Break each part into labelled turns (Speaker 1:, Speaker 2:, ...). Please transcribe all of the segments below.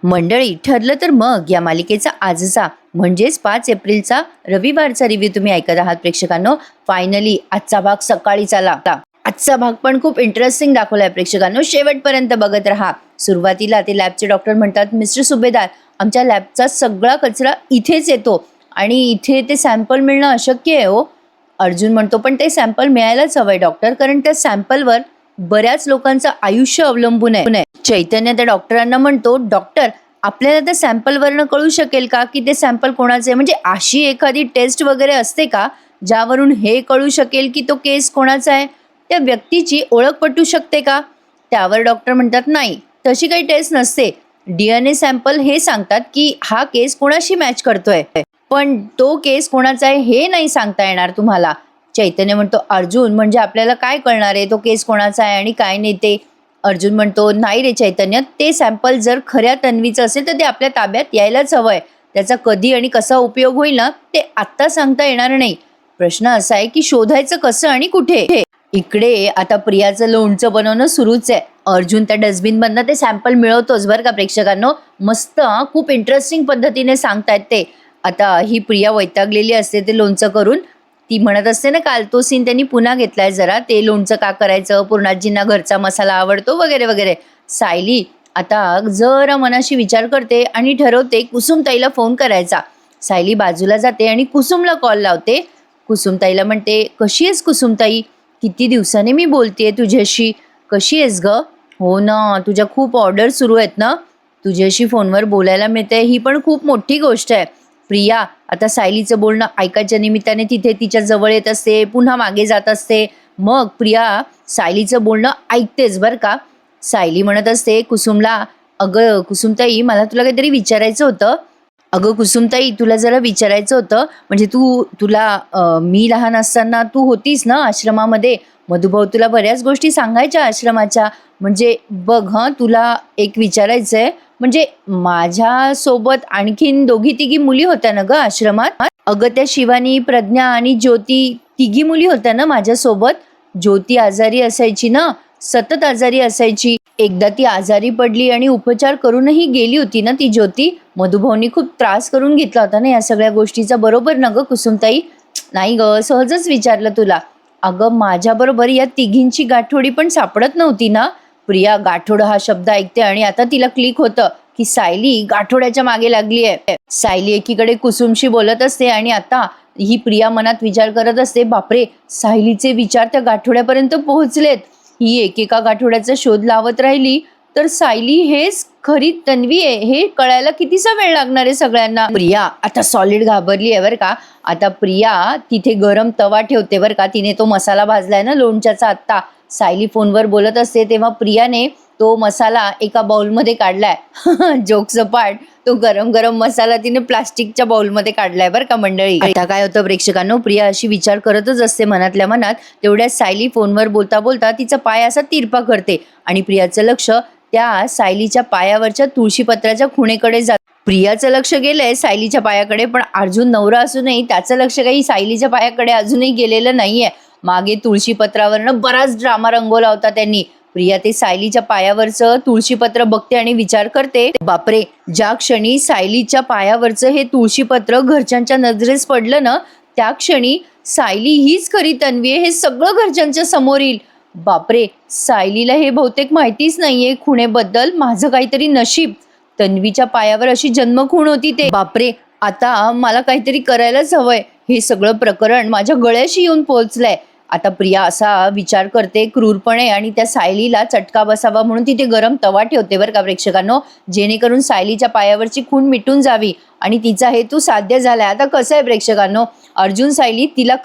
Speaker 1: मंडळी, ठरलं तर मग या मालिकेचा आजचा म्हणजेच 5 एप्रिलचा रविवारचा रिव्ह्यू तुम्ही ऐकत आहात प्रेक्षकांनो. फायनली आजचा भाग सकाळीच आला. आजचा भाग पण खूप इंटरेस्टिंग दाखवलाय प्रेक्षकांनो, शेवटपर्यंत बघत राहा. सुरुवातीला ते लॅबचे डॉक्टर म्हणतात, मिस्टर सुभेदार, आमच्या लॅबचा सगळा कचरा इथेच येतो आणि इथे ते सॅम्पल मिळणं अशक्य आहे हो. अर्जुन म्हणतो, पण ते सॅम्पल मिळायलाच हवंय डॉक्टर, कारण त्या सॅम्पलवर बऱ्याच लोकांचं आयुष्य अवलंबून आहे. चैतन्य त्या डॉक्टरांना म्हणतो, डॉक्टर, आपल्याला त्या सॅम्पलवरनं कळू शकेल का की ते सॅम्पल कोणाचे आहे? म्हणजे अशी एखादी टेस्ट वगैरे असते का ज्यावरून हे कळू शकेल की तो केस कोणाचा आहे? त्या व्यक्तीची ओळख पटू शकते का? त्यावर डॉक्टर म्हणतात, नाही, तशी काही टेस्ट नसते. DNA सॅम्पल हे सांगतात की हा केस कोणाशी मॅच करतोय, पण तो केस कोणाचा आहे हे नाही सांगता येणार तुम्हाला. चैतन्य म्हणतो, अर्जुन, म्हणजे आपल्याला काय कळणार आहे तो केस कोणाचा आहे आणि काय नाही ते? अर्जुन म्हणतो, नाही रे चैतन्य, ते सॅम्पल जर खऱ्या तन्वीचं असेल तर ते आपल्या ताब्यात यायलाच हवंय. त्याचा कधी आणि कसा उपयोग होईल ना ते आत्ता सांगता येणार नाही. प्रश्न असा आहे की शोधायचं कसं आणि कुठे? इकडे आता प्रियाचं लोणचं बनवणं सुरूच आहे. अर्जुन त्या डस्टबिन मधनं ते सॅम्पल मिळवतोच बरं का प्रेक्षकांनो. मस्त, खूप इंटरेस्टिंग पद्धतीने सांगतायत ते. आता ही प्रिया वैतागलेली असते ते लोणचं करून. ती म्हणत असते ना, काल तो सीन त्यांनी पुन्हा घेतलाय जरा, ते लोणचं का करायचं, पूर्णाजींना घरचा मसाला आवडतो वगैरे वगैरे. सायली आता जरा मनाशी विचार करते आणि ठरवते कुसुमताईला फोन करायचा. सायली बाजूला जाते आणि कुसुमला कॉल लावते. कुसुमताईला म्हणते, कशी आहेस कुसुमताई? किती दिवसाने मी बोलतेय तुझ्याशी. कशी आहेस ग? हो ना, तुझ्या खूप ऑर्डर सुरू आहेत ना. तुझ्याशी फोनवर बोलायला मिळते ही पण खूप मोठी गोष्ट आहे. प्रिया आता सायलीचं बोलणं ऐकायच्या निमित्ताने तिथे तिच्या जवळ येत असते, पुन्हा मागे जात असते. मग प्रिया सायलीचं बोलणं ऐकतेच बरं का. सायली म्हणत असते कुसुमला, अगं कुसुमताई, मला तुला काहीतरी विचारायचं होतं. अगं कुसुमताई, तुला जरा विचारायचं होतं. म्हणजे मी लहान असताना तू होतीस ना आश्रमामध्ये. मधुभाऊ तुला बऱ्याच गोष्टी सांगायच्या आश्रमाच्या. म्हणजे बघ हं, तुला एक विचारायचंय. म्हणजे माझ्यासोबत आणखीन 2-3 मुली होत्या ना ग आश्रमात. अगं त्या शिवानी, प्रज्ञा आणि ज्योती, 3 मुली होत्या ना माझ्यासोबत. ज्योती आजारी असायची ना, सतत आजारी असायची. एकदा ती आजारी पडली आणि उपचार करूनही गेली होती ना ती ज्योती. मधुभाऊनी खूप त्रास करून घेतला होता ना या सगळ्या गोष्टीचा, बरोबर ना ग कुसुमताई? नाही ग, सहजच विचारलं तुला. अगं माझ्याबरोबर या तिघींची गाठोडी पण सापडत नव्हती ना. प्रिया गाठोड हा शब्द ऐकते आणि आता तिला क्लिक होतं की सायली गाठोड्याच्या मागे लागली आहे. सायली एकीकडे कुसुमशी बोलत असते आणि आता ही प्रिया मनात विचार करत असते, बापरे, सायलीचे विचार त्या गाठोड्यापर्यंत पोहोचलेत. ही एकेका गाठोड्याचा शोध लावत राहिली तर सायली हेच खरी तन्वी आहे हे कळायला कितीसा वेळ लागणार आहे सगळ्यांना. प्रिया आता सॉलिड घाबरली आहे बरं का. आता प्रिया तिथे गरम तवा ठेवते बरं का. तिने तो मसाला भाजलाय ना लोणच्याचा. आत्ता सायली फोनवर बोलत असते तेव्हा प्रियाने तो मसाला एका बाउलमध्ये काढलाय. जोकचं पाठ, तो गरम गरम मसाला तिने प्लास्टिकच्या बाउलमध्ये काढलाय बरं का मंडळी. आता काय होतं प्रेक्षकांनो, प्रिया अशी विचार करतच असते मनातल्या मनात. तेवढ्यात सायली फोनवर बोलता बोलता तिचा पाय असा तिरपा करते आणि प्रियाचं लक्ष त्या सायलीच्या पायावरच्या तुळशीपत्राच्या खुणेकडे जात. प्रियाचं लक्ष गेलंय सायलीच्या पायाकडे, पण अर्जुन नवरा असूनही त्याचं लक्ष काही सायलीच्या पायाकडे अजूनही गेलेलं नाहीये. मागे तुळशीपत्रावरनं बराच ड्रामा रंगवला होता त्यांनी. प्रिया ते सायलीच्या पायावरचं तुळशीपत्र बघते आणि विचार करते, बापरे, ज्या क्षणी सायलीच्या पायावरचं हे तुळशीपत्र घरच्यांच्या नजरेस पडलं ना, त्या क्षणी सायली हीच खरी तन्वी आहे हे सगळं घरच्यांच्या समोर येईल. बापरे, सायलीला हे बहुतेक माहितीच नाहीये खुणेबद्दल. माझं काहीतरी नशीब. तन्वीच्या पायावर अशी जन्मखूण होती ते. बापरे, आता मला काहीतरी करायलाच हवंय. हे सगळं प्रकरण माझ्या गळ्याशी येऊन पोहोचलंय. आता प्रिया असा विचार करते क्रूरपणे आणि त्या सायलीला चटका बसावा म्हणून तिथे गरम तवा ठेवते बरं का प्रेक्षकांनो, जेणेकरून सायलीच्या पायावरची खून मिटून जावी आणि तिचा हेतू साध्य झालाय. आता कसं आहे प्रेक्षकांनो, अर्जुन सायली तिला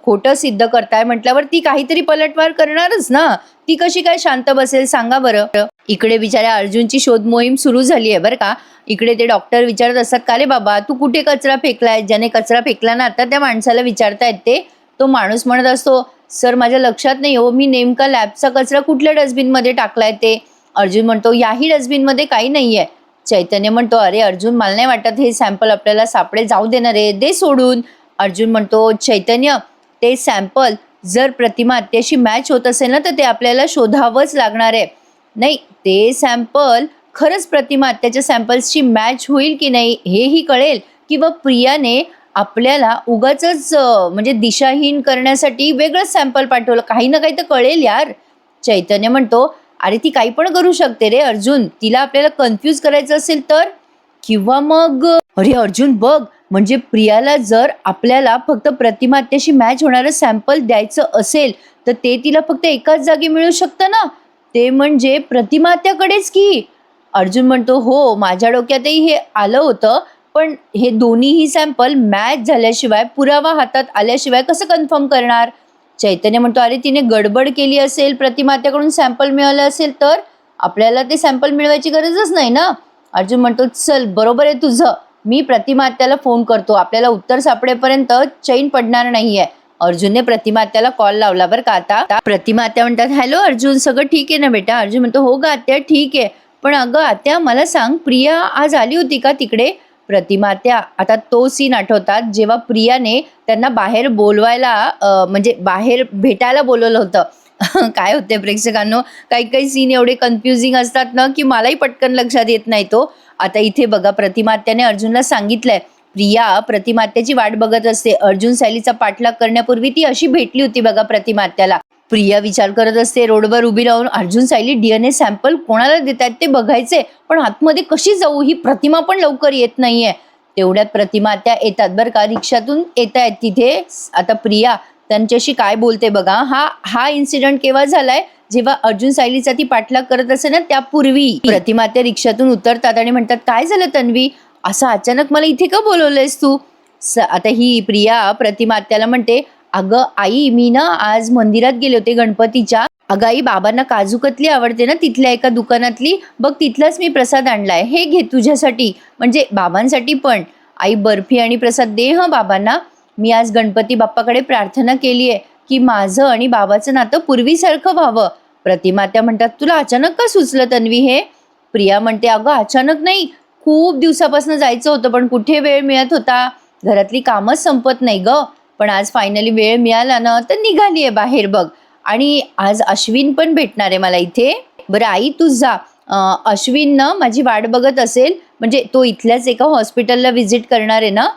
Speaker 1: खोटं सिद्ध करताय म्हटल्यावर ती काहीतरी पलटवार करणारच ना. ती कशी काय शांत बसेल सांगा बरं. इकडे बिचाऱ्या अर्जुनची शोध मोहीम सुरू झाली आहे बरं का. इकडे ते डॉक्टर विचारत असतात, का रे बाबा, तू कुठे कचरा फेकलाय? ज्याने कचरा फेकला ना आता त्या माणसाला विचारतायत ते. तो माणूस म्हणत असतो, सर माझ्या लक्षात नाही हो, मी नेमका लॅबचा कचरा कुठल्या डस्टबिनमध्ये टाकलाय ते. अर्जुन म्हणतो, याही डस्टबिनमध्ये काही नाहीये. चैतन्य म्हणतो, अरे अर्जुन, मला नाही वाटत हे सॅम्पल आपल्याला सापडे, जाऊ देणार आहे, दे सोडून. अर्जुन म्हणतो, चैतन्य, ते सॅम्पल जर प्रतिमा त्याशी मॅच होत असेल ना तर ते आपल्याला शोधावंच लागणार आहे. नाही, ते सॅम्पल खरंच प्रतिमा त्याच्या सॅम्पल्सची मॅच होईल की नाही हेही कळेल, किंवा प्रियाने आपल्याला उगाचच म्हणजे दिशाहीन करण्यासाठी वेगळंच सॅम्पल पाठवलं. काही ना काही तर कळेल यार. चैतन्य म्हणतो, अरे ती काही पण करू शकते रे अर्जुन, तिला आपल्याला कन्फ्यूज करायचं असेल तर. किंवा मग अरे अर्जुन बघ, म्हणजे प्रियाला जर आपल्याला फक्त प्रतिमा आत्याशी मॅच होणारं सॅम्पल द्यायचं असेल तर ते तिला फक्त एकाच जागी मिळू शकतं ना, ते म्हणजे प्रतिमा आत्याकडेच की. अर्जुन म्हणतो, हो माझ्या डोक्यातही हे आलं होतं, पण हे दोन्हीही सॅम्पल मॅच झाल्याशिवाय, पुरावा हातात आल्याशिवाय कसं कन्फर्म करणार. चैतन्य म्हणतो, अरे तिने गडबड केली असेल, प्रतिमा आत्याकडून सॅम्पल मिळालं असेल तर आपल्याला ते सॅम्पल मिळवायची गरजच नाही ना. अर्जुन म्हणतो, चल बरोबर आहे तुझं, मी प्रतिमा आत्याला फोन करतो, आपल्याला उत्तर सापडेपर्यंत चैन पडणार नाहीये. अर्जुनने प्रतिमा आत्याला कॉल लावला बरं का. आता प्रतिमा आत्या म्हणतात, हॅलो अर्जुन, सगळं ठीक आहे ना बेटा. अर्जुन म्हणतो, हो ग आत्या ठीक आहे, पण अगं आत्या मला सांग, प्रिया आज आली होती का तिकडे. प्रतिमा आत्या आता तो सीन आठवतात जेव्हा प्रियाने त्यांना बाहेर बोलवायला म्हणजे बाहेर भेटायला बोलवलं होतं. काय होते प्रेक्षकांनो, काही काही सीन एवढे कन्फ्युजिंग असतात ना की मलाही पटकन लक्षात येत नाही तो. आता इथे बघा, प्रतिमा आत्याने अर्जुनला सांगितलंय, प्रिया प्रतिमा आत्याची वाट बघत असते. अर्जुन सायलीचा पाठलाग करण्यापूर्वी ती अशी भेटली होती बघा प्रतिमा आत्याला. प्रिया विचार करत असते रोडवर उभी राहून, अर्जुन सायली डीएनए सॅम्पल कोणाला देत आहेत ते बघायचे, पण आतमध्ये कशी जाऊ, ही प्रतिमा पण लवकर येत नाहीये. तेवढ्यात प्रतिमा आत्या येतात बरं का, रिक्षातून येत आहेत तिथे. आता प्रिया त्यांच्याशी काय बोलते बघा. हा इन्सिडेंट केव्हा झालाय, जेव्हा अर्जुन सायलीचा ती पाठलाग करत असे ना त्यापूर्वी. प्रतिमा त्या रिक्षातून उतरतात आणि म्हणतात, काय झालं तन्वी, असं अचानक मला इथे का बोलवलंयस तू. आता ही प्रिया प्रतिमा आत्याला म्हणते, अगं आई, मी ना आज मंदिरात गेले होते गणपतीच्या. अगं आई, बाबांना काजू कतली आवडते ना तिथल्या एका दुकानातली, बघ तिथलाच मी प्रसाद आणलाय, हे घे तुझ्यासाठी, म्हणजे बाबांसाठी पण. आई बर्फी आणि प्रसाद दे हं बाबांना. मी आज गणपती बाप्पाकडे प्रार्थना केली आहे की माझं आणि बाबाचं नातं पूर्वीसारखं व्हावं. प्रतिमा त्या म्हणतात, तुला अचानक का सुचलं तन्वी हे. प्रिया म्हणते, अगं अचानक नाही, खूप दिवसापासून जायचं होतं पण कुठे वेळ मिळत होता, घरातली कामच संपत नाही ग, पण आज फायनली वेळ मिळाला ना तर निघालीये बाहेर बघ. आणि आज अश्विन पण भेटणार आहे मला इथे. बरं आई तू जा, अश्विन ना माझी वाट बघत असेल, म्हणजे तो इथल्याच एका हॉस्पिटलला व्हिजिट करणार आहे ना.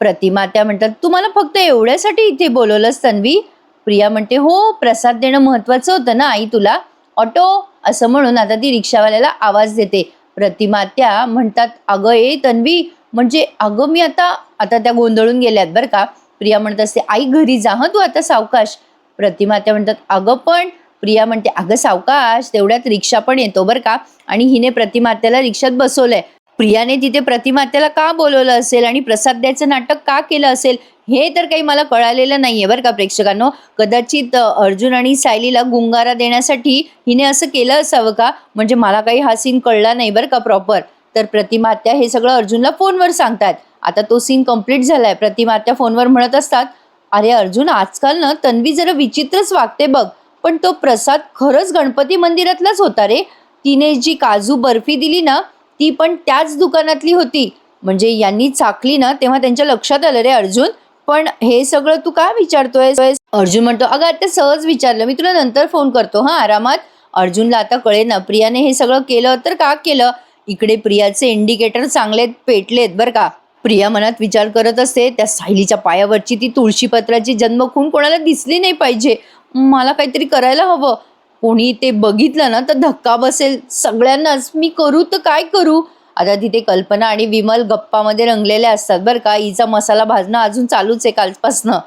Speaker 1: प्रतिमा त्या म्हणतात, तुम्हाला फक्त एवढ्यासाठी इथे बोलवलंस तन्वी. प्रिया म्हणते, हो प्रसाद देणं महत्वाचं होतं ना आई तुला. ऑटो, असं म्हणून आता ती रिक्षावाल्याला आवाज देते. प्रतिमा त्या म्हणतात, अगं ए तन्वी, म्हणजे अगं मी आता आता त्या गोंधळून गेल्यात बरं का. प्रिया म्हणत असते, आई घरी जा हं तू आता सावकाश. प्रतिमा त्या म्हणतात, अगं पण. प्रिया म्हणते, अगं सावकाश. तेवढ्यात रिक्षा पण येतो बरं का, आणि हिने प्रतिमा त्याला रिक्षात बसवलंय. प्रियाने तिथे प्रतिमा त्याला का बोलवलं असेल आणि प्रसाद द्यायचं नाटक का केलं असेल हे तर काही मला कळालेलं नाहीये बरं का प्रेक्षकांनो. कदाचित अर्जुन आणि सायलीला गुंगारा देण्यासाठी हिने असं केलं असावं का, म्हणजे मला काही हा सीन कळला नाही बरं का प्रॉपर. तर प्रतिमा आत्या हे सगळं अर्जुनला फोनवर सांगतात. आता तो सीन कंप्लीट झालाय. प्रतिमा आत्या फोनवर म्हणत असतात, अरे अर्जुन, आजकाल ना तन्वी जरा विचित्रच वागते बघ, पण तो प्रसाद खरंच गणपती मंदिरातलाच होता रे. तिने जी काजू बर्फी दिली ना ती पण त्याच दुकानातली होती. म्हणजे यांनी चाकली ना तेव्हा त्यांच्या लक्षात आलं रे अर्जुन. पण हे सगळं तू का विचारतोय. अर्जुन म्हणतो, अगं आता सहज विचारलं, मी तुला नंतर फोन करतो हा आरामात. अर्जुनला आता कळे ना प्रियाने हे सगळं केलं तर का केलं. इकडे प्रियाचे इंडिकेटर चांगले पेटलेत बरं का. प्रिया मनात विचार करत असते, त्या सायलीच्या पायावरची ती तुळशीपत्राची जन्मखून कोणाला दिसली नाही पाहिजे. मला काहीतरी करायला हवं. कोणी ते बघितलं ना तर धक्का बसेल सगळ्यांनाच. मी करू तर काय करू. आता तिथे कल्पना आणि विमल गप्पामध्ये रंगलेले असतात बरं का. हिचा मसाला भाजणं अजून चालूच आहे कालपासनं.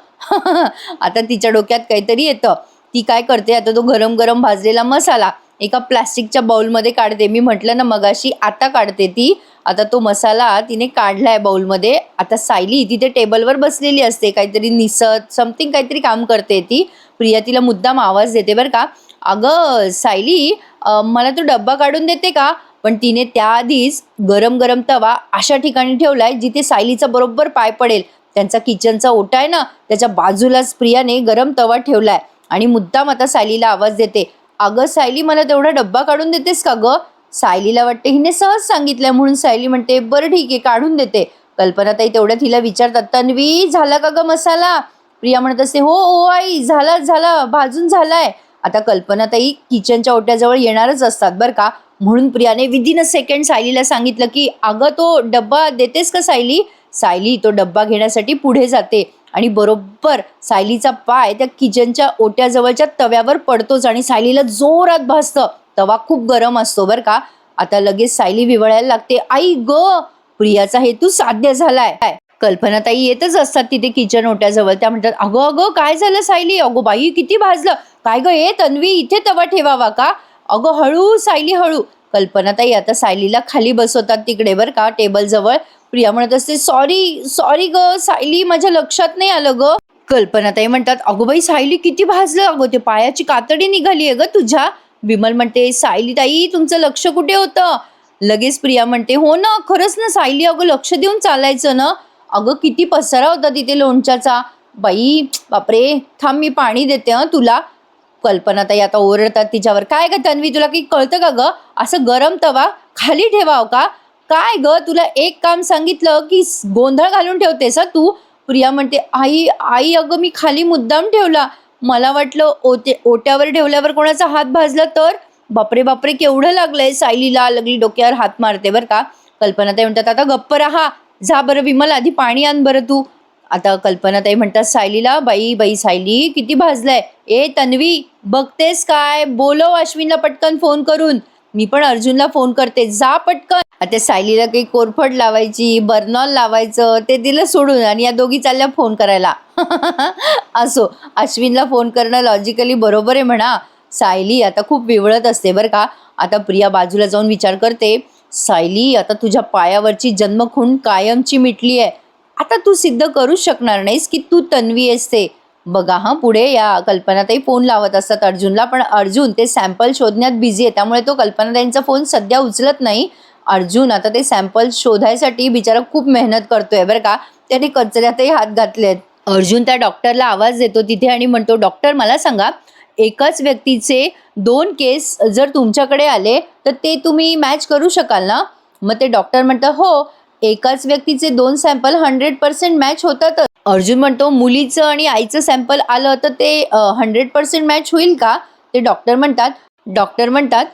Speaker 1: आता तिच्या डोक्यात काहीतरी येतं. ती काय करते, आता तो गरम गरम भाजलेला मसाला एका प्लास्टिकच्या बाउलमध्ये काढते. मी म्हटलं ना मगाशी, आता काढते ती. आता तो मसाला तिने काढलाय बाउलमध्ये. आता सायली तिथे टेबलवर बसलेली असते, काहीतरी निसत समथिंग काहीतरी काम करते ती. प्रिया तिला मुद्दाम आवाज देते बरं का, अगं सायली, मला तू डब्बा काढून देते का. पण तिने त्याआधीच गरम गरम तवा अशा ठिकाणी ठेवलाय जिथे सायलीचा बरोबर पाय पडेल. त्यांचा किचनचा ओटा आहे ना त्याच्या बाजूलाच प्रियाने गरम तवा ठेवलाय आणि मुद्दाम आता सायलीला आवाज देते, अगं सायली, मला तेवढा डब्बा काढून देतेस का ग. सायलीला वाटते हिने सहज सांगितलंय म्हणून सायली म्हणते, बरं ठीक आहे काढून देते. कल्पनाताई तेवढ्यात हिला विचारतात, तन्वी झाला का ग मसाला. प्रिया म्हणत असते, हो ओ आई, झाला झाला, भाजून झालाय. आता कल्पनाताई किचनच्या ओट्याजवळ येणारच असतात बरं का, म्हणून प्रियाने विदिन अ सेकंड सायलीला सांगितलं की अगं तो डब्बा देतेस का सायली. सायली तो डब्बा घेण्यासाठी पुढे जाते आणि बरोबर सायलीचा पाय त्या किचनच्या ओट्याजवळच्या तव्यावर पडतोच आणि सायलीला जोरात भासतं. तवा खूप गरम असतो बरं का. आता लगेच सायली विवळायला लागते. आई ग, प्रियाचा हेतू साध्य झालाय. कल्पनाताई येतच असतात तिथे किचन ओट्याजवळ. त्या म्हणतात अगं अगं काय झालं सायली. अगो बाई किती भाजलं. काय ग ए तन्वी, इथे तवा ठेवावा का. अगं हळू सायली हळू. कल्पनाताई आता सायलीला खाली बसवतात तिकडे बरं का टेबल जवळ. प्रिया म्हणत असते सॉरी सॉरी ग सायली, माझ्या लक्षात नाही आलं ग. कल्पनाताई म्हणतात अगो बाई सायली किती भाजलं. अगो ते पायाची कातडी निघाली आहे ग तुझ्या. विमल म्हणते सायली ताई तुमचं लक्ष कुठे होतं. लगेच प्रिया म्हणते हो ना खरंच ना सायली, अगं लक्ष देऊन चालायचं ना. अगं किती पसारा होता तिथे लोणच्याचा. बाई बापरे, थांब मी पाणी देते तुला. कल्पनाताई आता ओरडतात तिच्यावर. काय ग तन्वी, तुला काही कळतं का ग. असं गरम तवा खाली ठेवाव का. काय ग, तुला एक काम सांगितलं की गोंधळ घालून ठेवतेस तू. प्रिया म्हणते आई आई अगं मी खाली मुद्दाम ठेवला. मला वाटलं ओट्यावर ठेवल्यावर कोणाचा हात भाजला तर. बापरे बापरे केवढं लागलंय. सायलीला लगली डोक्यावर हात मारते बरं का. कल्पनाताई म्हणतात आता गप्प राहा. जा बरं विमल, आधी पाणी आण बरं तू. आता कल्पनाताई म्हणतात सायलीला बाई बाई सायली किती भाजलंय. ए तन्वी बघतेस काय, बोलव अश्विनला पटकन फोन करून. मी पण अर्जुनला फोन करते, जा पटकन. आता सायलीला काही कोरफड लावायची, बर्नॉल लावायचं ते दिलं सोडून आणि या दोघी चालल्या फोन करायला. असो, अश्विनला फोन करणं लॉजिकली बरोबर आहे म्हणा. सायली आता खूप विवळत असते बरं का. आता प्रिया बाजूला जाऊन विचार करते सायली आता तुझ्या पायावरची जन्मखून कायमची मिटली आहे. आता तू सिद्ध करूच शकणार नाहीस की तू तन्वी आहेस ते. बघा हा पुढे या कल्पनाताई फोन लावत असतात अर्जुनला, पण अर्जुन ते सॅम्पल शोधण्यात बिझी आहे त्यामुळे तो कल्पनाताईंचा फोन सध्या उचलत नाही. अर्जुन आता ते सॅम्पल शोधायसाठी बिचारा खूप मेहनत करतोय बरं का. त्याने कचऱ्यातही हात घातलेत. अर्जुन त्या डॉक्टरला आवाज देतो तिथे आणि म्हणतो डॉक्टर मला सांगा, एकाच व्यक्तीचे 2 केस जर तुमच्याकडे आले तर ते तुम्ही मॅच करू शकाल ना. मग ते डॉक्टर म्हणतात हो, एकाच व्यक्तीचे 2 सॅम्पल 100% मॅच होतात. अर्जुन म्हणतो मुलीचं आणि आईचं सॅम्पल आलं तर ते 100% मॅच होईल का. ते डॉक्टर म्हणतात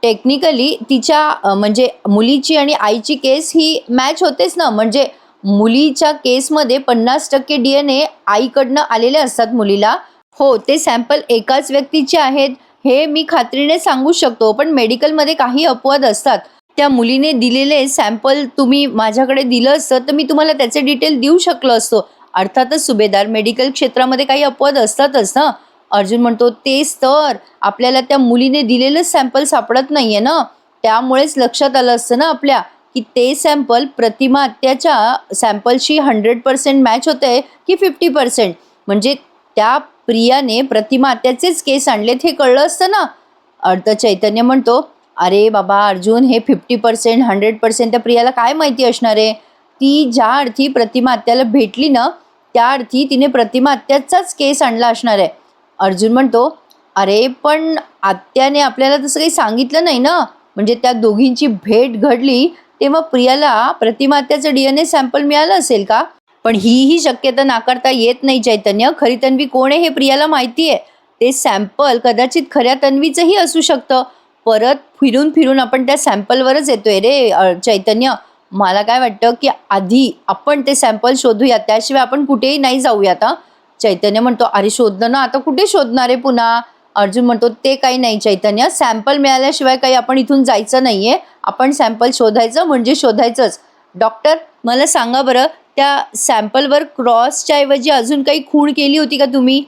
Speaker 1: टेक्निकली तिच्या म्हणजे मुलीची आणि आईची केस ही मॅच होतेच ना. म्हणजे मुलीच्या केसमध्ये 50% DNA आईकडनं आलेले असतात मुलीला. हो, ते सॅम्पल एकाच व्यक्तीचे आहेत हे मी खात्रीने सांगू शकतो, पण मेडिकलमध्ये काही अपवाद असतात. त्या मुलीने दिलेले सॅम्पल तुम्ही माझ्याकडे दिलं असतं तर मी तुम्हाला त्याचे डिटेल देऊ शकलो असतो. अर्थातच सुभेदार, मेडिकल क्षेत्रामध्ये काही अपवाद असतातच ना. अर्जुन म्हणतो तेच तर, आपल्याला त्या मुलीने दिलेलं सॅम्पल सापडत नाहीये ना. त्यामुळेच लक्षात आलं असतं ना आपल्या की ते सॅम्पल प्रतिमा आत्याच्या सॅम्पलशी 100% मॅच होते की 50%. म्हणजे त्या प्रियाने प्रतिमा आत्याचेच केस आणलेत हे कळलं असतं ना. अर्थ चैतन्य म्हणतो अरे बाबा अर्जुन, हे 50% 100% त्या प्रियाला काय माहिती असणार आहे. ती ज्या अर्थी प्रतिमा आत्याला भेटली ना त्या अर्थी तिने प्रतिमा आत्याचाच केस आणला असणार आहे. अर्जुन म्हणतो अरे पण आत्याने आपल्याला तसं काही सांगितलं नाही ना. म्हणजे त्या दोघींची भेट घडली तेव्हा प्रियाला प्रतिमा आत्याचं DNA सॅम्पल मिळालं असेल का. पण ही शक्यता नाकारता येत नाही चैतन्य. खरी तन्वी कोण आहे हे प्रियाला माहिती आहे. ते सॅम्पल कदाचित खऱ्या तन्वीचंही असू शकतं. परत फिरून फिरून आपण त्या सॅम्पलवरच येतोय रे चैतन्य. मला काय वाटतं की आधी आपण ते सॅम्पल शोधूया, त्याशिवाय आपण कुठेही नाही जाऊयात. चैतन्य म्हणतो अरे शोधणं ना, आता कुठे शोधणार आहे पुन्हा. अर्जुन म्हणतो ते काही नाही चैतन्य, सॅम्पल मिळाल्याशिवाय काही आपण इथून जायचं नाहीये. आपण सॅम्पल शोधायचं म्हणजे शोधायचंच. डॉक्टर मला सांगा बरं, त्या सॅम्पलवर क्रॉसच्या ऐवजी अजून काही खूण केली होती का तुम्ही.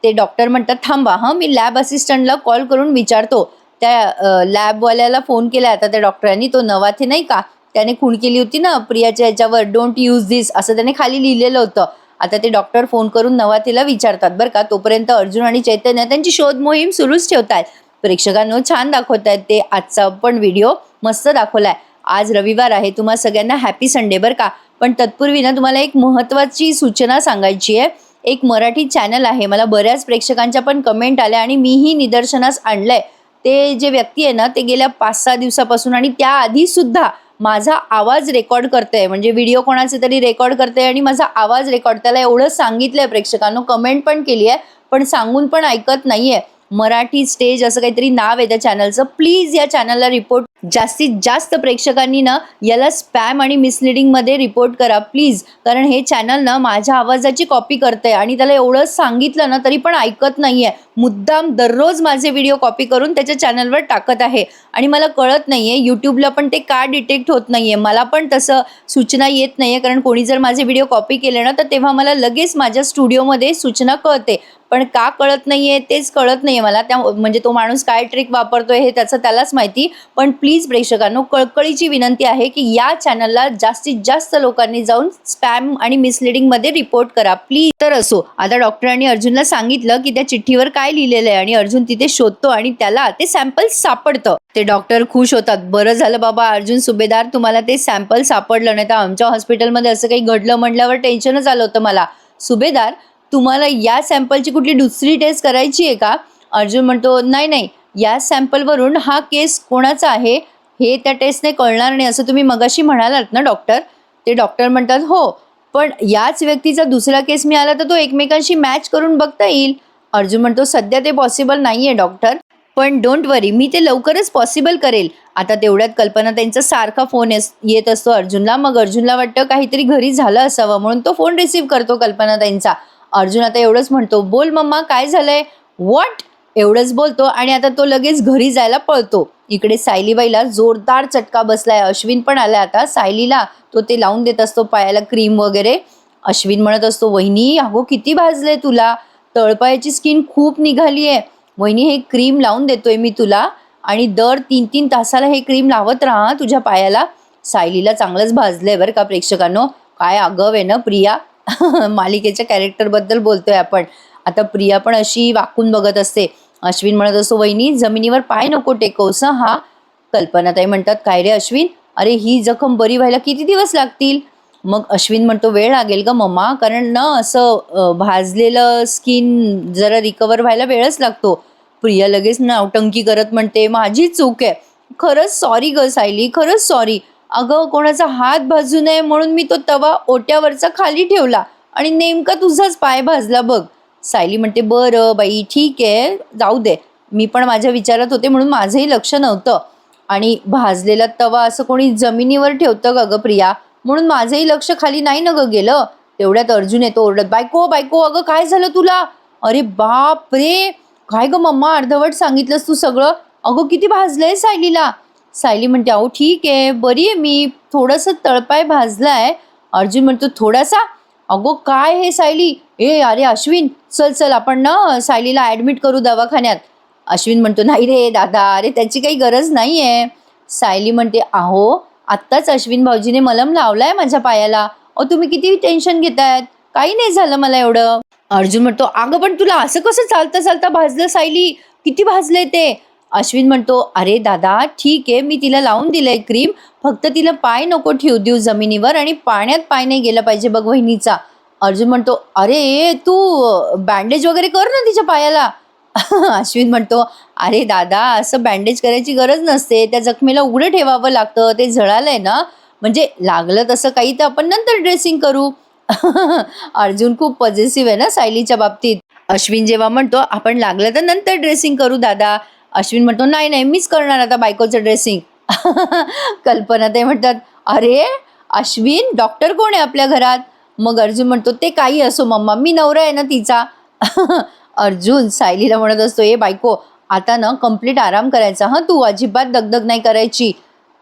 Speaker 1: ते डॉक्टर म्हणतात थांबा मी लॅब असिस्टंटला कॉल करून विचारतो. त्या लॅबवाल्याला फोन केला आता त्या डॉक्टरांनी, तो नवाथे नाही का, त्याने खूण केली होती ना प्रियाच्या याच्यावर, डोंट यूज दिस असं त्याने खाली लिहिलेलं होतं. आता ते डॉक्टर फोन करून नवाथेला विचारतात बरं का. तोपर्यंत अर्जुन आणि चैतन्य त्यांची शोध मोहीम सुरूच ठेवतात. प्रेक्षकांनो छान दाखवत आहेत ते. आजचा पण व्हिडिओ मस्त दाखवलाय. आज रविवार आहे, तुम्हा सगळ्यांना हॅपी संडे बरं का. पण तत्पूर्वी ना तुम्हाला एक महत्त्वाची सूचना सांगायची आहे. एक मराठी चॅनल आहे, मला बऱ्याच प्रेक्षकांच्या पण कमेंट आल्या आणि मीही निदर्शनास आणलंय. ते जे व्यक्ती आहे ना ते गेल्या 5-6 दिवसापासून आणि त्याआधी सुद्धा माझा आवाज रेकॉर्ड करते, म्हणजे व्हिडिओ कोणाचे तरी रेकॉर्ड करते आणि माझा आवाज रेकॉर्ड, त्याला एवढं सांगितलंय प्रेक्षकांनो, कमेंट पण केली आहे पण सांगून पण ऐकत नाहीये. मराठी स्टेज असं काहीतरी नाव आहे त्या चॅनलचं. प्लीज या चॅनलला रिपोर्ट जास्तीत जास्त प्रेक्षकांनी ना याला स्पॅम आणि मिसलिडिंगमध्ये रिपोर्ट करा प्लीज, कारण हे चॅनल ना माझ्या आवाजाची कॉपी करतंय आणि त्याला एवढं सांगितलं ना तरी पण ऐकत नाहीये. मुद्दाम दररोज माझे व्हिडिओ कॉपी करून त्याच्या चॅनलवर टाकत आहे आणि मला कळत नाहीये यूट्यूबला पण ते का डिटेक्ट होत नाहीये. मला पण तसं सूचना येत नाहीये, कारण कोणी जर माझे व्हिडिओ कॉपी केले ना तर तेव्हा मला लगेच माझ्या स्टुडिओमध्ये सूचना कळते, पण का कळत नाहीये तेच कळत नाहीये मला. त्या म्हणजे तो माणूस काय ट्रिक वापरतोय हे त्याचं त्यालाच माहिती. पण प्लीज प्रेक्षकांनो, कळकळीची विनंती आहे की या चॅनलला जास्तीत जास्त लोकांनी जाऊन स्पॅम आणि मिसलिडिंगमध्ये रिपोर्ट करा प्लीज. तर असो, आता डॉक्टरांनी अर्जुनला सांगितलं की त्या चिठ्ठीवर काय लिहिलेलं आहे आणि अर्जुन तिथे शोधतो आणि त्याला ते सॅम्पल सापडतं. ते डॉक्टर खुश होतात. बरं झालं बाबा अर्जुन सुभेदार, तुम्हाला ते सॅम्पल सापडलं, नाही तर आमच्या हॉस्पिटलमध्ये असं काही घडलं म्हटल्यावर टेन्शनच आलं होतं मला. सुभेदार, तुम्हाला या सॅम्पलची कुठली दुसरी टेस्ट करायची आहे का? अर्जुन म्हणतो नाही नाही, या सॅम्पलवरून हा केस कोणाचा आहे हे त्या टेस्टने कळणार नाही असं तुम्ही मगाशी म्हणालात ना डॉक्टर. ते डॉक्टर म्हणतात हो, पण याच व्यक्तीचा दुसरा केस मिळाला तर तो एकमेकांशी मॅच करून बघता येईल. अर्जुन म्हणतो सध्या ते पॉसिबल नाही आहे डॉक्टर, पण डोंट वरी, मी ते लवकरच पॉसिबल करेल. आता तेवढ्यात कल्पना त्यांचा सारखा फोन येत असतो अर्जुनला. मग अर्जुनला वाटतं काहीतरी घरी झालं असावं म्हणून तो फोन रिसीव्ह करतो कल्पना त्यांचा. अर्जुन आता एवढंच म्हणतो, बोल मम्मा काय झालंय. व्हॉट, एवढंच बोलतो आणि आता तो लगेच घरी जायला पळतो. इकडे सायलीबाईला जोरदार चटका बसलाय. अश्विन पण आलाय आता सायलीला. तो ते लावून देत असतो पायाला क्रीम वगैरे. अश्विन म्हणत असतो, वहिनी अगो किती भाजलंय तुला, तळपायाची स्किन खूप निघाली आहे. वहिनी हे क्रीम लावून देतोय मी तुला आणि दर 3-3 तासाला हे क्रीम लावत राहा तुझ्या पायाला. सायलीला चांगलंच भाजलंय बरं का प्रेक्षकांनो. काय आगाव आहे ना प्रिया. मालिकेच्या कॅरेक्टरबद्दल बोलतोय आपण. आता प्रिया पण अशी वाकून बघत असते. अश्विन म्हणत असतो, वहिनी जमिनीवर पाय नको टेकवस हा. कल्पनाताई म्हणतात, काय रे अश्विन, अरे ही जखम बरी व्हायला किती दिवस लागतील. मग अश्विन म्हणतो, वेळ लागेल ग मम्मा, कारण ना असं भाजलेलं स्किन जरा रिकवर व्हायला वेळच लागतो. प्रिया लगेच नावटंकी करत म्हणते, माझी चूक आहे, खरंच सॉरी ग सायली, खरंच सॉरी. अगं कोणाचा हात भाजू नये म्हणून मी तो तवा ओट्यावरचा खाली ठेवला आणि नेमका तुझाच पाय भाजला बघ. सायली म्हणते, बरं बाई ठीक आहे, जाऊ दे, मी पण माझ्या विचारात होते म्हणून माझंही लक्ष नव्हतं. आणि भाजलेला तवा असं कोणी जमिनीवर ठेवतं का ग प्रिया, म्हणून माझंही लक्ष खाली नाही न ग गेलं. तेवढ्यात अर्जुन येतो ओरडत, बायको बायको अगं काय झालं तुला. अरे बाप रे, काय ग मम्मा अर्धवट सांगितलंस तू सगळं, अगं किती भाजलंय सायलीला. सायली म्हणते, अहो ठीक आहे, बरी आहे मी, थोडंसं तळपाय भाजलाय. अर्जुन म्हणतो, थोडासा, अगो काय हे सायली, ए अरे अश्विन चल चल आपण ना सायलीला ॲडमिट करू दवाखान्यात. अश्विन म्हणतो, नाही रे दादा, अरे त्याची काही गरज नाही आहे. सायली म्हणते, अहो आत्ताच अश्विन भाऊजीने मलम लावलाय माझ्या पायाला, अहो तुम्ही किती टेन्शन घेतायत, काही नाही झालं मला एवढं. अर्जुन म्हणतो, अगं पण तुला असं कसं चालता चालता भाजलं सायली, किती भाजलंय ते. अश्विन म्हणतो, अरे दादा ठीक आहे, मी तिला लावून दिलंय क्रीम, फक्त तिला पाय नको ठेवू देऊ जमिनीवर आणि पाण्यात पाय नाही गेला पाहिजे बघ वहिनीचा. अर्जुन म्हणतो, अरे तू बँडेज वगैरे कर ना तिच्या पायाला. अश्विन म्हणतो, अरे दादा असं बँडेज करायची गरज नसते, त्या जखमेला उघडं ठेवावं लागतं, ते झळालंय ना, म्हणजे लागलं तसं काही तर आपण नंतर ड्रेसिंग करू. अर्जुन खूप पॉझिटिव्ह आहे ना सायलीच्या बाबतीत. अश्विन जेव्हा म्हणतो, आपण लागलं तर नंतर ड्रेसिंग करू दादा, अश्विन म्हणतो, नाही नाही मीच करणार आता बायकोचं ड्रेसिंग. कल्पना ते म्हणतात, अरे अश्विन डॉक्टर कोण आहे आपल्या घरात. मग अर्जुन म्हणतो, ते काही असो मम्मा, मी नवरा आहे ना तिचा. अर्जुन सायलीला म्हणत असतो, ए बायको आता ना कंप्लीट आराम करायचा हां, तू अजिबात दगदग नाही करायची.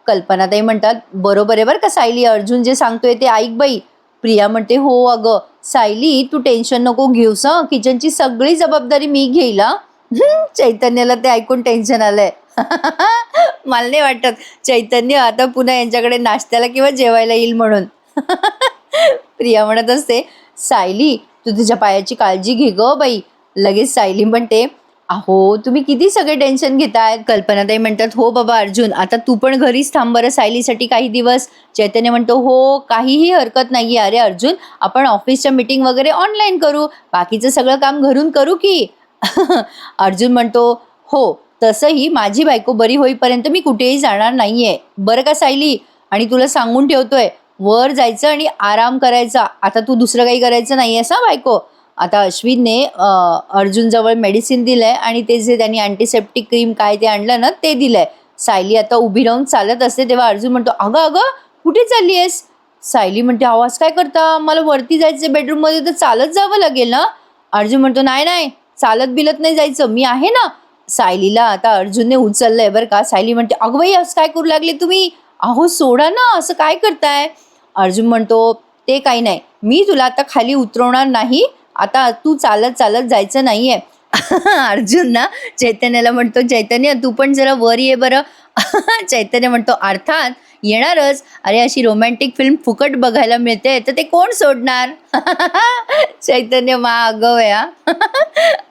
Speaker 1: कल्पनाताई म्हणतात, बरोबर आहे बरं का सायली, अर्जुन जे सांगतोय ते ऐक बाई. प्रिया म्हणते, हो अगं सायली तू टेन्शन नको घेऊस हं, किचनची सगळी जबाबदारी मी घेईल. चैतन्याला ते ऐकून टेन्शन आलंय. मला नाही वाटत चैतन्य आता पुन्हा यांच्याकडे नाश्त्याला किंवा जेवायला येईल म्हणून. प्रिया म्हणत असते, सायली तू तुझ्या पायाची काळजी घे ग बाई. लगेच सायली म्हणते, अहो तुम्ही किती सगळे टेन्शन घेतायत. कल्पनाताई म्हणतात, हो बाबा अर्जुन, आता तू पण घरीच थांब बरं सायलीसाठी काही दिवस. चैतन्य म्हणतो, हो काहीही हरकत नाही आहे. अरे अर्जुन, आपण ऑफिसच्या मीटिंग वगैरे ऑनलाईन करू, बाकीचं सगळं काम घरून करू की. अर्जुन म्हणतो, हो तसंही माझी बायको बरी होईपर्यंत मी कुठेही जाणार नाहीये बरं का सायली, आणि तुला सांगून ठेवतोय, वर जायचं आणि आराम करायचा, आता तू दुसरं काही करायचं नाही आहेस हा बायको. आता अश्विनने अर्जुनजवळ मेडिसिन दिलंय आणि ते जे त्यांनी अँटीसेप्टिक क्रीम काय ते आणलं ना ते दिलंय. सायली आता उभी राहून चालत असते तेव्हा अर्जुन म्हणतो, अगं अगं कुठे चालली आहेस? सायली म्हणते, आवाज काय करता? मला वरती जायचं बेडरूममध्ये, तर चालत जावं लागेल ना? अर्जुन म्हणतो, नाही नाही, चालत बिलत नाही जायचं, मी आहे ना. सायलीला आता अर्जुनने उचललंय बरं का. सायली म्हणते, अगं बाई असं काय करू लागले तुम्ही? अहो सोडा ना, असं काय करताय? अर्जुन म्हणतो, ते काही नाही, मी तुला आता खाली उतरवणार नाही, आता तू चालत चालत जायचं नाहीये. अर्जुन ना चैतन्याला म्हणतो, चैतन्य तू पण जरा वर ये बरं. चैतन्य म्हणतो, अर्थात येणारच. अरे अशी रोमॅन्टिक फिल्म फुकट बघायला मिळते तर ते कोण सोडणार? चैतन्य मा आगाऊ आहे हा.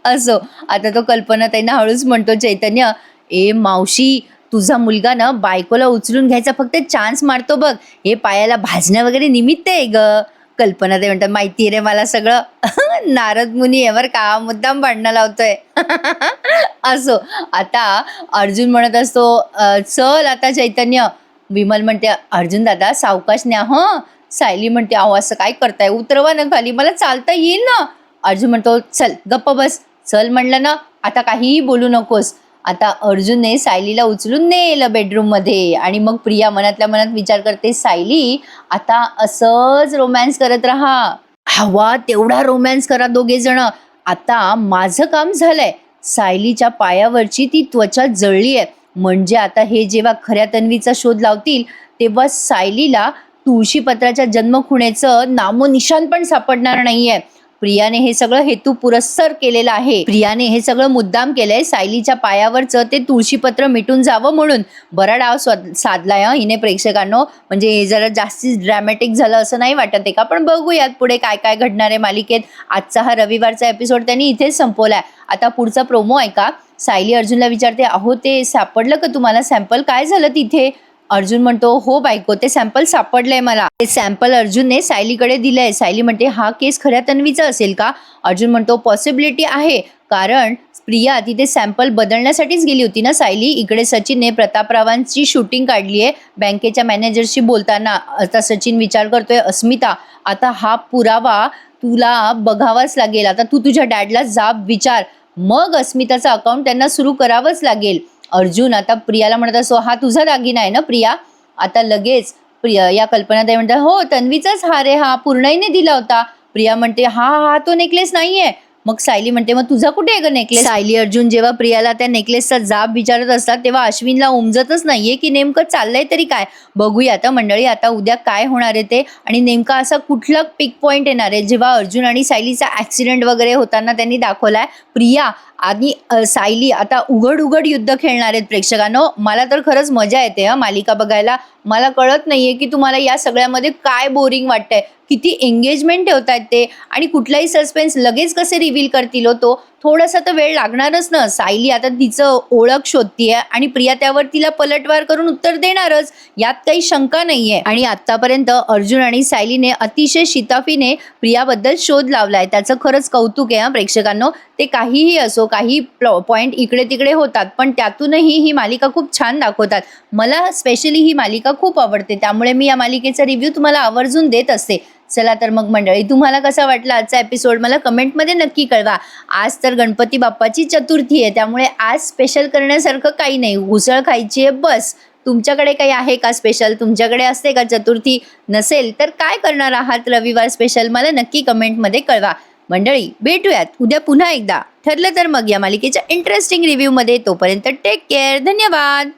Speaker 1: असो, आता तो कल्पनाताईंना हळूच म्हणतो चैतन्य, ए मावशी, तुझा मुलगा ना बायकोला उचलून घ्यायचा फक्त चान्स मारतो बघ, हे पायाला भाजण्या वगैरे निमित्त आहे ग. कल्पनाताई म्हणतात, माहिती रे मला सगळं. नारद मुनी आहे बरं का, मुद्दाम भांडणं लावतोय. असो, आता अर्जुन म्हणत असतो, चल आता चैतन्य. विमल म्हणते, अर्जुन दादा सावकाश न्या हं. सायली म्हणते, अहो असं काय करताय, उतरवा ना खाली, मला चालता येईल ना. अर्जुन म्हणतो, चल गप्प बस, चल म्हणलं ना, आता काहीही बोलू नकोस. आता अर्जुनने सायलीला उचलून नेलं बेडरूममध्ये आणि मग प्रिया मनातल्या मनात विचार करते, सायली आता असंच रोमॅन्स करत राहा, हवा तेवढा रोमॅन्स करा दोघे जण. आता माझं काम झालंय. सायलीच्या पायावरची ती त्वचा जळली आहे, म्हणजे आता हे जेव्हा खऱ्या तन्वीचा शोध लावतील तेव्हा सायलीला तुळशीपत्राच्या जन्मखुणेचं नामोनिशान पण सापडणार नाहीये. प्रियाने हे सगळं हेतू पुरस्सर केलेलं आहे. प्रियाने हे सगळं मुद्दाम केलंय, सायलीच्या पायावरचं ते तुळशीपत्र मिटून जावं म्हणून. बरा डाव साधलाय हिने प्रेक्षकांनो. म्हणजे हे जरा जास्तीच ड्रॅमॅटिक झालं असं नाही वाटत आहे का? पण बघूयात पुढे काय काय घडणार आहे मालिकेत. आजचा हा रविवारचा एपिसोड त्यांनी इथेच संपवलाय. आता पुढचा प्रोमो ऐका. सायली अर्जुनला विचारते, अहो ते सापडलं का तुम्हाला सॅम्पल? काय झालं तिथे? अर्जुन म्हणतो, हो बायको, ते सॅम्पल सापडलंय मला. ते सॅम्पल अर्जुनने सायलीकडे दिलंय. सायली म्हणते, हा केस खऱ्या तन्वीचा असेल का? अर्जुन म्हणतो, पॉसिबिलिटी आहे, कारण प्रिया तिथे सॅम्पल बदलण्यासाठीच गेली होती ना सायली. इकडे सचिनने प्रतापरावांची शूटिंग काढली आहे बँकेच्या मॅनेजरशी बोलताना. आता सचिन विचार करतोय, अस्मिता आता हा पुरावा तुला बघावाच लागेल. आता तू तुझ्या डॅडला जाब विचार, मग अस्मिताचं अकाउंट त्यांना सुरू करावंच लागेल. अर्जुन आता प्रियाला म्हणत असो, हा तुझा दागिना आहे ना प्रिया? आता लगेच प्रिया या कल्पनाताई म्हणतात, हो तन्वीचाच हार आहे हा, पूर्णाईने दिला होता. प्रिया म्हणते, हा हा तो नेकलेस नाहीये. मग सायली म्हणते, मग तुझा कुठे आहे ग नेकलेस? सायली अर्जुन जेव्हा प्रियाला त्या नेकलेसचा जाब विचारत असतात तेव्हा अश्विनला उमजतच नाहीये की नेमकं चाललंय तरी काय. बघूया आता मंडळी, आता उद्या काय होणार आहे ते, आणि नेमका असा कुठला पिक पॉइंट येणार आहे जेव्हा अर्जुन आणि सायलीचा ऍक्सिडेंट वगैरे होताना त्यांनी दाखवलाय. प्रिया आणि सायली आता उघड उघड युद्ध खेळणार आहेत प्रेक्षकांनो. मला तर खरंच मजा येते हा मालिका बघायला. मला कळत नाहीये की तुम्हाला या सगळ्यामध्ये काय बोरिंग वाटतंय, किती एंगेजमेंट ठेवतायत ते, आणि कुठलाही सस्पेन्स लगेच कसे रिव्हील करतील तो. थोडासा तर वेळ लागणारच ना. सायली आता तिचं ओळख शोधतीये आणि प्रिया त्यावर तिला पलटवार करून उत्तर देणारच, यात काही शंका नाहीये. आणि आतापर्यंत अर्जुन आणि सायलीने अतिशय शिताफीने प्रियाबद्दल शोध लावलाय, त्याचं खरंच कौतुक आहे हा प्रेक्षकांनो. ते काहीही असो, काही पॉइंट इकडे तिकडे होतात, पण त्यातूनही ही मालिका खूप छान दाखवतात. मला स्पेशली ही मालिका खूप आवडते, त्यामुळे मी या मालिकेचा रिव्ह्यू तुम्हाला आवर्जून देत असते. चला तर मग मंडळी, तुम्हाला कसा वाटला आजचा एपिसोड मला कमेंटमध्ये नक्की कळवा. आज तर गणपती बाप्पाची चतुर्थी आहे, त्यामुळे आज स्पेशल करण्यासारखं काही नाही, उसळ खायची आहे बस. तुमच्याकडे काही आहे का स्पेशल? तुमच्याकडे असते का चतुर्थी? नसेल तर काय करणार आहात रविवार स्पेशल? मला नक्की कमेंटमध्ये कळवा. मंडळी भेटूयात उद्या पुन्हा एकदा, ठरलं तर मग या मालिकेच्या इंटरेस्टिंग रिव्ह्यूमध्ये. तोपर्यंत टेक केअर, धन्यवाद.